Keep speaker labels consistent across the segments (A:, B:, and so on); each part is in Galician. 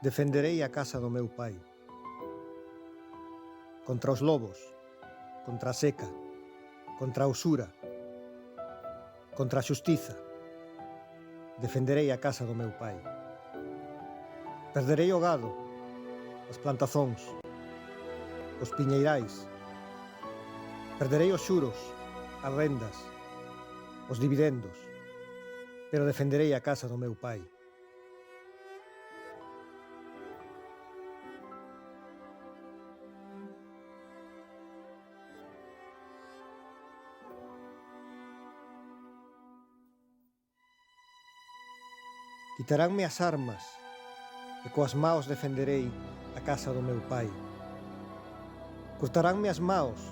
A: Defenderei a casa do meu pai contra os lobos, contra a seca, contra a usura, contra a xustiza. Defenderei a casa do meu pai. Perderei o gado, as plantazóns, os piñeirais. Perderei os xuros, as rendas, os dividendos, pero defenderei a casa do meu pai. Quitaránme as armas e coas maos defenderei a casa do meu pai. Cortaránme as maos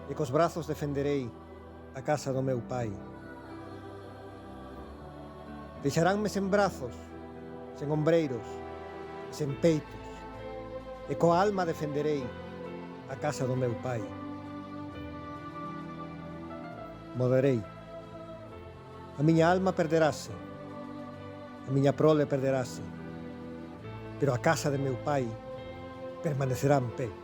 A: e cos brazos defenderei a casa do meu pai. Deixaránme sen brazos, sen ombreiros, sen peitos, e coa alma defenderei a casa do meu pai. Morrerei. A miña alma perderase, a miña prole perderase, pero a casa de meu pai permanecerá en pé.